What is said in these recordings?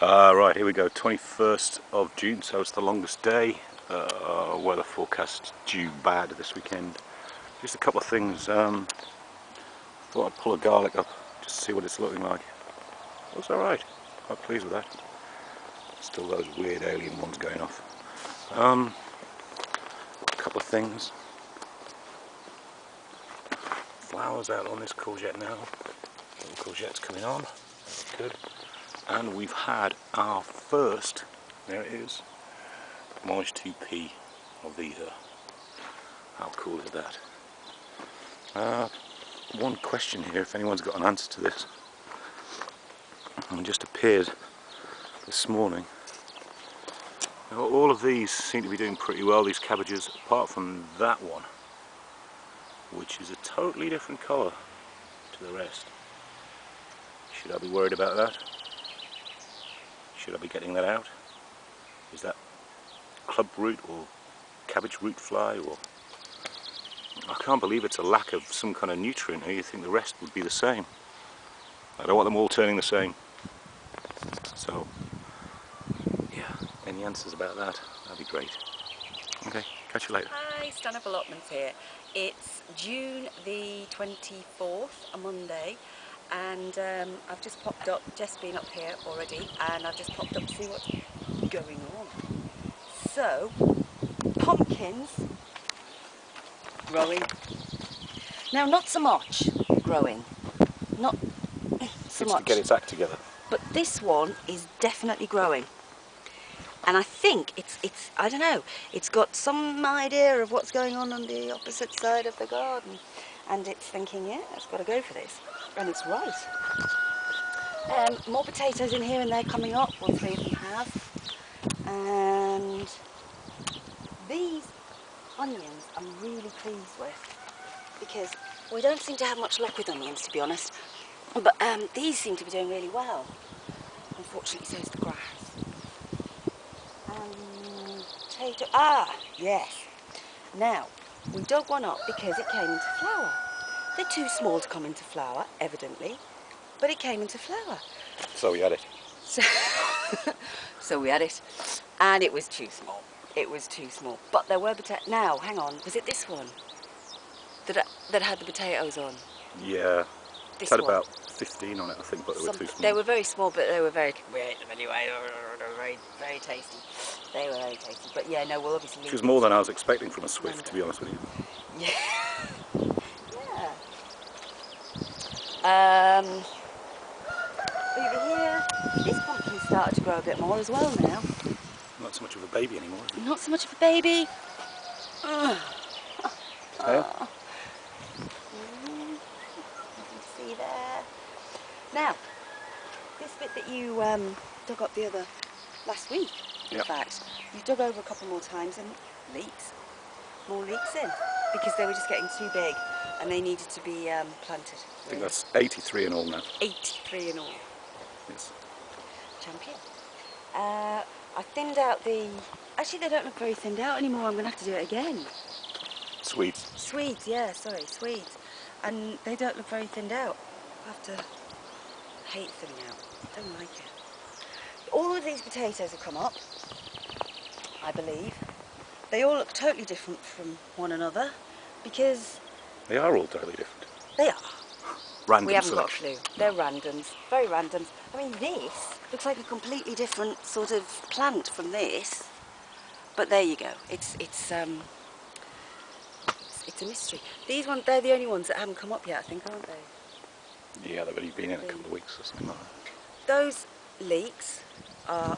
Right, here we go, 21st of June, so it's the longest day. Weather forecast due bad this weekend. Just a couple of things. Thought I'd pull a garlic up just to see what it's looking like. Looks alright, quite pleased with that. Still those weird alien ones going off. A couple of things. Flowers out on this courgette now. Little courgette's coming on, that's good. And we've had our first, there it is, GuantaPEAo of the year. How cool is that? One question here, if anyone's got an answer to this. Just appeared this morning. Now, all of these seem to be doing pretty well, these cabbages, apart from that one, which is a totally different colour to the rest. Should I be worried about that? Should I be getting that out? Is that club root or cabbage root fly? Or I can't believe it's a lack of some kind of nutrient here. You think the rest would be the same. I don't want them all turning the same. So, yeah, any answers about that? That'd be great. Okay, catch you later. Hi, Stand-Up Allotments here. It's June the 24th, a Monday. And I've just popped up, Jess been up here already, and I've just popped up to see what's going on. So, pumpkins growing. Now, not so much growing, not so much. To get its act together. But this one is definitely growing. And I think it's I don't know, it's got some idea of what's going on the opposite side of the garden. And it's thinking, yeah, it's got to go for this. And it's right. More potatoes in here and they're coming up, 1, 3 of them have. And these onions I'm really pleased with, because we don't seem to have much luck with onions, to be honest. But these seem to be doing really well. Unfortunately, so is the grass. Potato, yes. Now, we dug one up because it came into flower. They're too small to come into flower, evidently, but it came into flower. So we had it. So we had it, and it was too small. It was too small. But there were potatoes. Now, hang on, was it this one that had the potatoes on? Yeah. This had one. About 15 on it, I think, but they were too small. They were very small, but they were very. We ate them anyway. They were very, very tasty. They were very tasty. But yeah, no, we'll obviously. Which was more than I was expecting from a swift, to be honest with you. Yeah. Over here, this pumpkin started to grow a bit more as well now. Not so much of a baby anymore, is it? Not so much of a baby. Yeah. Nothing to see there. Now, this bit that you dug up last week, in fact, you dug over a couple more times and more leeks in, because they were just getting too big and they needed to be planted. I think that's 83 in all now. 83 in all. Yes. Champion. I thinned out the... Actually, they don't look very thinned out anymore. I'm going to have to do it again. Swedes. Swedes, yeah, sorry, Swedes. And they don't look very thinned out. I have to hate thinning out. I don't like it. All of these potatoes have come up, I believe. They all look totally different from one another, because... They are all totally different. They are. Random We haven't selection. got a clue. They're randoms, very randoms. I mean, this looks like a completely different sort of plant from this. But there you go. It's a mystery. These ones, they're the only ones that haven't come up yet, I think, aren't they? Yeah, they've only been in a couple of weeks or something like that. Those leeks are...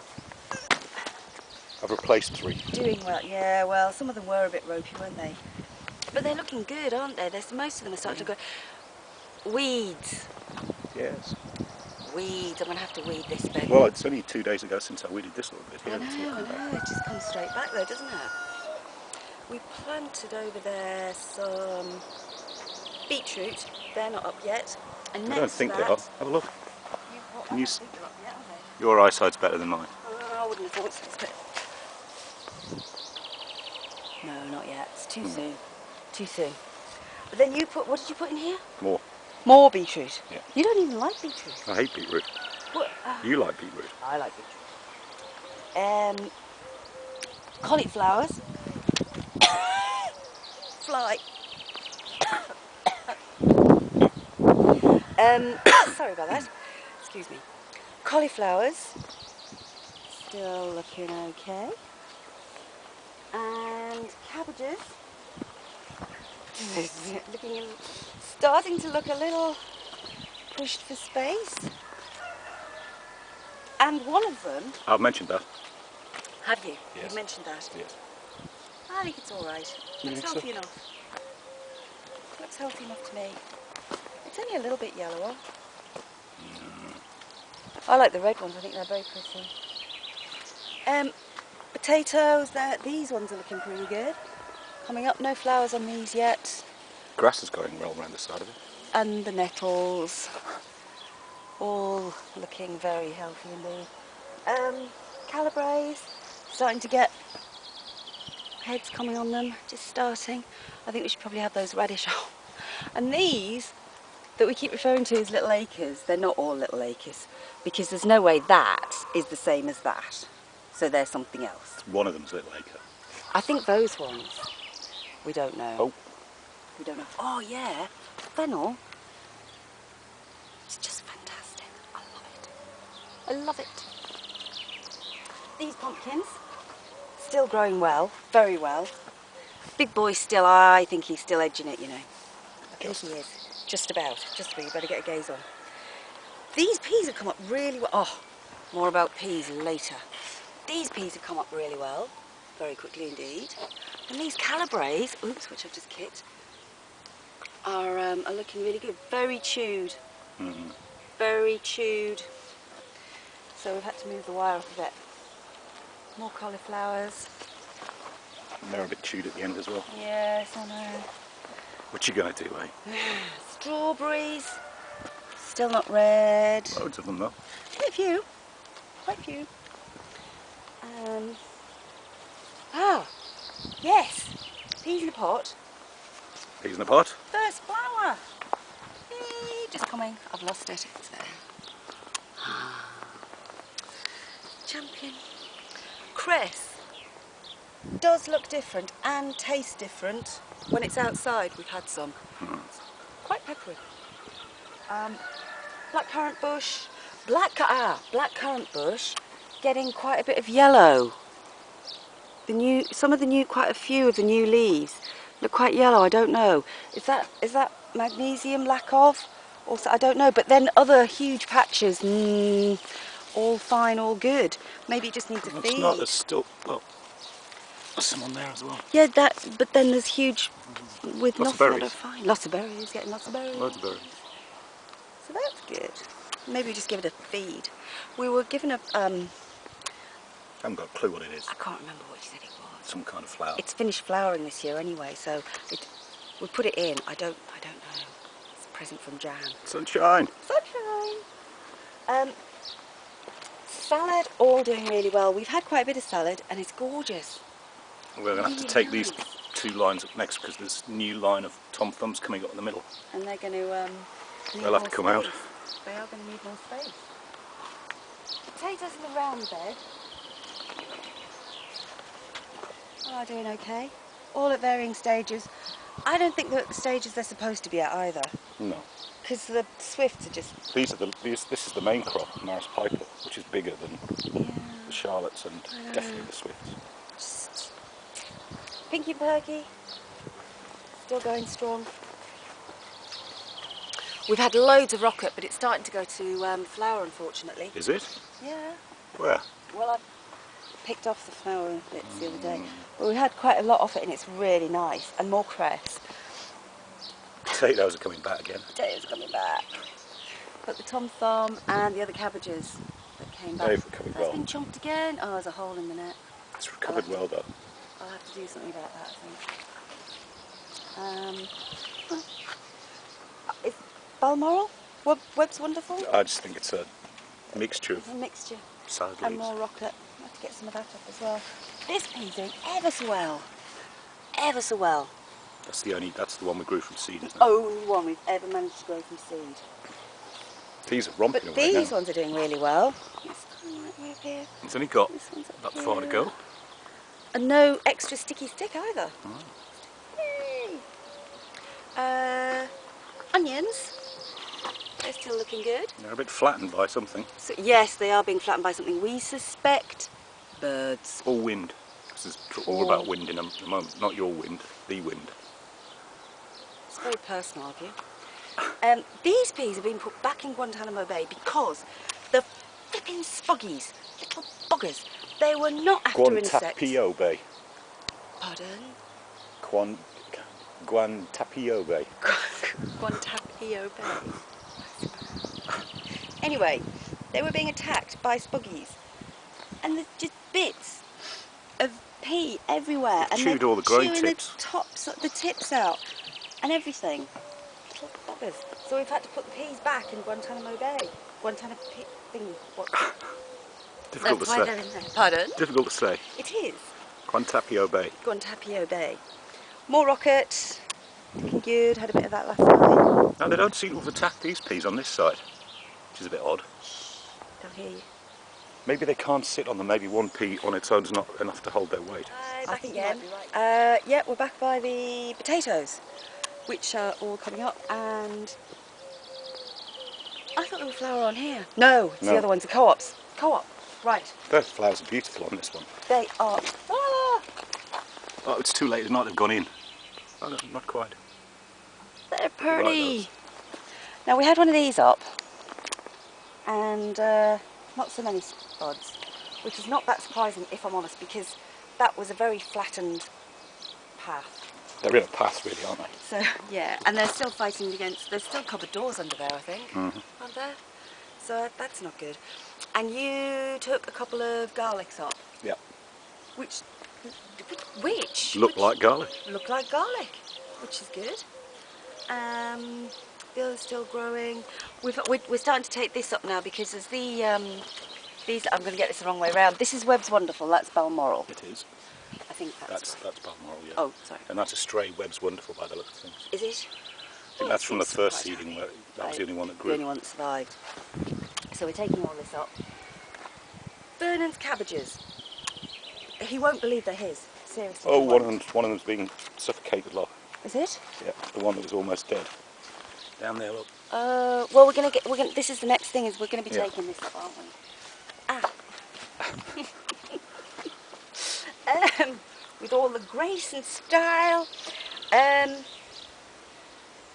I've replaced 3. Doing well, yeah, well, some of them were a bit ropey, weren't they? But they're looking good, aren't they? Most of them are starting to go... Weeds. Yes. Weeds. I'm going to have to weed this bit. Well, it's only 2 days ago since I weeded this little bit here. I know, it just comes straight back though, doesn't it? We planted over there some beetroot. They're not up yet. And I don't think they are. Have a look. Can you... Think they're up yet, are they? Your eyesight's better than mine. I wouldn't have thought so. No, not yet. It's too soon. Too soon. But then you put... What did you put in here? More. More beetroot? Yeah. You don't even like beetroot. I hate beetroot. What, You like beetroot. I like beetroot. Cauliflowers. Fly. Sorry about that. Excuse me. Cauliflowers. Still looking okay. And cabbages. Starting to look a little pushed for space. And one of them... I've mentioned that. Have you? Yes. You've mentioned that? Yes. I think it's alright. Looks healthy enough. Looks healthy enough to me. It's only a little bit yellower. I like the red ones, I think they're very pretty. Potatoes, these ones are looking pretty good. Coming up, no flowers on these yet. Grass is going well around the side of it. And the nettles, all looking very healthy indeed. Calibres, starting to get heads coming on them, just starting. I think we should probably have those radish on. And these that we keep referring to as little acres, they're not all little acres, because there's no way that is the same as that. So they're something else. One of them's little acre. I think those ones, we don't know. Oh. We don't know. Oh yeah, fennel. It's just fantastic. I love it. I love it. These pumpkins, still growing well, very well. Big boy still, I think he's still edging it, you know. I think he is. Just about. You better get a gaze on. These peas have come up really well. Oh, more about peas later. These peas have come up really well, very quickly indeed. And these calibres, oops, which I've just kicked, are looking really good. Very chewed. Mm-hmm. Very chewed. So we've had to move the wire up a bit. More cauliflowers. And they're a bit chewed at the end as well. Yes, I know. What you gonna do, eh? Strawberries. Still not red. Loads of them though. Quite a few. Yes. Peas in a pot. Peas in the pot. First flower. Yay, just coming. I've lost it. It's there. Champion. Cress does look different and taste different when it's outside. We've had some. It's quite peppery. Blackcurrant bush. Blackcurrant bush getting quite a bit of yellow. Quite a few of the new leaves look quite yellow. I don't know. Is that magnesium lack of? Also, I don't know. But then other huge patches, all fine, all good. Maybe it just needs a feed. It's not. There's still. Well, there's some on there as well. Yeah, but then there's huge with lots of nothing that berries. are fine. Lots of berries, getting lots of berries. Loads of berries. So that's good. Maybe just give it a feed. We were given a I haven't got a clue what it is. I can't remember what you said it was. Some kind of flower. It's finished flowering this year anyway, so we put it in. I don't know. It's a present from Jan. Sunshine. Sunshine. Salad, all doing really well. We've had quite a bit of salad, and it's gorgeous. We're going to have to take these two lines up next because there's a new line of Tom Thumbs coming up in the middle. And they're going to they'll have to come out. They are going to need more space. Potatoes in the round bed are doing okay. All at varying stages. I don't think they're at the stages they're supposed to be at either. No. Because the swifts are just... This is the main crop, Maris Piper, which is bigger than the Charlottes and definitely the Swifts. Just Pinky Perky, still going strong. We've had loads of rocket, but it's starting to go to flower, unfortunately. Is it? Yeah. Where? Well, I picked off the flower bits the other day. But we had quite a lot of it, and it's really nice. And more cress. Potatoes are coming back again. Potatoes coming back. But the Tom Thumb and the other cabbages that came back. They've recovered well. It's been chomped again. Oh, there's a hole in the net. It's recovered well though. I'll have to do something about that, I think. Is Balmoral? Webb's wonderful? I just think it's a mixture of mixture. salad And leaves. more rocket. I'll have to get some of that up as well. This pea's doing ever so well. Ever so well. That's the one we grew from seed, isn't it? Only one we've ever managed to grow from seed. These are romping But away these now. ones are doing really well. This one right way up here. It's only got This one's up that here. far to go. And no extra sticky stick either. Oh. Yay! Onions. They're still looking good. They're a bit flattened by something. So, yes, they are being flattened by something. We suspect birds. Or wind. This is all about wind in the moment. Not your wind, the wind. It's very personal of you. These peas have been put back in Guantanamo Bay because the flipping spuggies, little buggers, they were not after insects. GuantaPEAo Bay. Pardon? GuantaPEAo Bay. GuantaPEAo Bay. Anyway, they were being attacked by spuggies, and there's just bits of pea everywhere, and chewed they're all the growing chewing tips. the tips out, and everything. Little buggers. So we've had to put the peas back in Guantanamo Bay. Guantanamo thing. What? Difficult to That's why say. they're in there. Pardon? Difficult to say. It is. GuantaPEAo Bay. GuantaPEAo Bay. More rocket. Looking good. Had a bit of that last night. Now they don't seem to have attacked these peas on this side, which is a bit odd. They'll hear you. Maybe they can't sit on them. Maybe one pea on its own is not enough to hold their weight. Back again. Right. Yeah, we're back by the potatoes, which are all coming up, and I thought there were flower on here. No, it's the other ones, the co-ops. Co-op, right. Those flowers are beautiful on this one. They are. Ah! Oh, it's too late at night, they've gone in. Oh, no, not quite. They're pretty. Now we had one of these up, and not so many spuds, which is not that surprising if I'm honest, because that was a very flattened path. They're in a path really, aren't they? So, yeah, and they're still fighting against, there's still cupboard doors under there, I think, aren't there? So that's not good. And you took a couple of garlics up. Yeah. Which look like garlic. Look like garlic, which is good. The other's still growing. We're starting to take this up now because there's these, I'm going to get this the wrong way around. This is Webb's Wonderful, that's Balmoral. It is. I think that's Balmoral, yeah. Oh, sorry. And that's a stray Webb's Wonderful by the looks of things. Is it? I think that's from the first seeding where that was the only one that grew. The only one that survived. So we're taking all this up. Vernon's cabbages. He won't believe they're his. Seriously. Oh, one of them's being suffocated, look. Is it? Yeah, the one that was almost dead. Down there, look. Well, this is the next thing, is we're going to be taking this up, aren't we? With all the grace and style.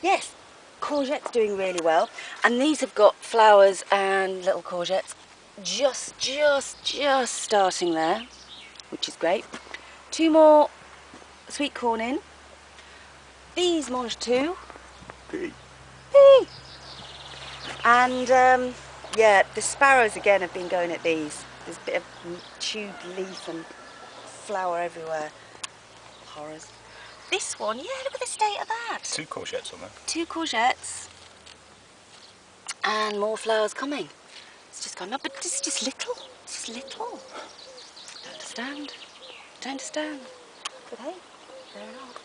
Yes, courgettes doing really well, and these have got flowers and little courgettes just starting there, which is great. 2 more sweet corn in. These mange too. Pea. And yeah, the sparrows again have been going at these. There's a bit of chewed leaf and flower everywhere. Horrors. This one, yeah, look at the state of that. 2 courgettes on there. 2 courgettes. And more flowers coming. It's just gone up, but it's just little. It's just little. Don't understand. Don't understand. But hey, fair enough.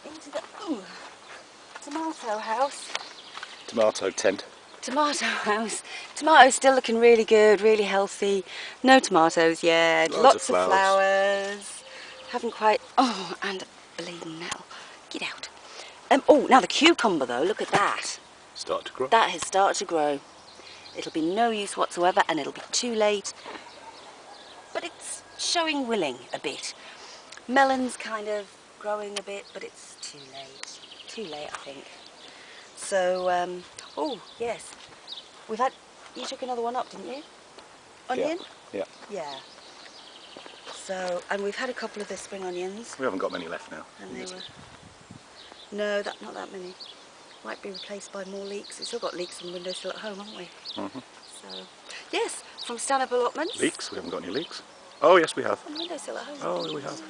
Into the tomato house. Tomato tent. Tomato house. Tomatoes still looking really good, really healthy. No tomatoes yet. Lots of flowers. Haven't quite. Oh, and a bleeding nettle. Get out. Oh, now the cucumber though. Look at that. Start to grow. That has started to grow. It'll be no use whatsoever, and it'll be too late. But it's showing willing a bit. Melon's kind of growing a bit, but it's too late. Too late, I think. So, oh yes, you took another one up, didn't you? Onion? Yeah. Yeah. So, and we've had a couple of the spring onions. We haven't got many left now. And they were, no, not that many. Might be replaced by more leeks. We've still got leeks and windows still at home, haven't we? So, yes, from stand-up allotments. Leeks? We haven't got any leeks. Oh yes, we have. And windows still at home. Oh, we have.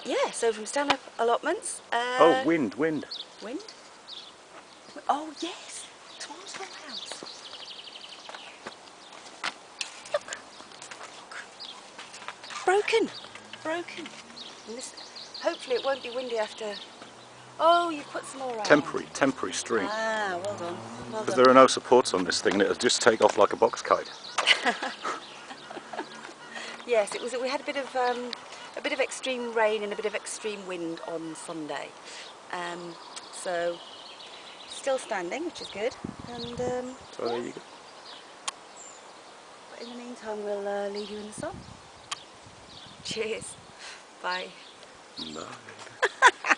Yeah, so from stand-up allotments. Oh, wind. Wind? Oh, yes. Tomato house. Look. Broken. And this, hopefully it won't be windy after Oh, you've put some more on. Temporary string. Ah, well done. Well Because done. there are no supports on this thing and it'll just take off like a box kite. Yes, it was. We had a bit of extreme rain and a bit of extreme wind on Sunday, so still standing, which is good. And So there you go. but in the meantime, we'll leave you in the sun. Cheers. Bye. Bye.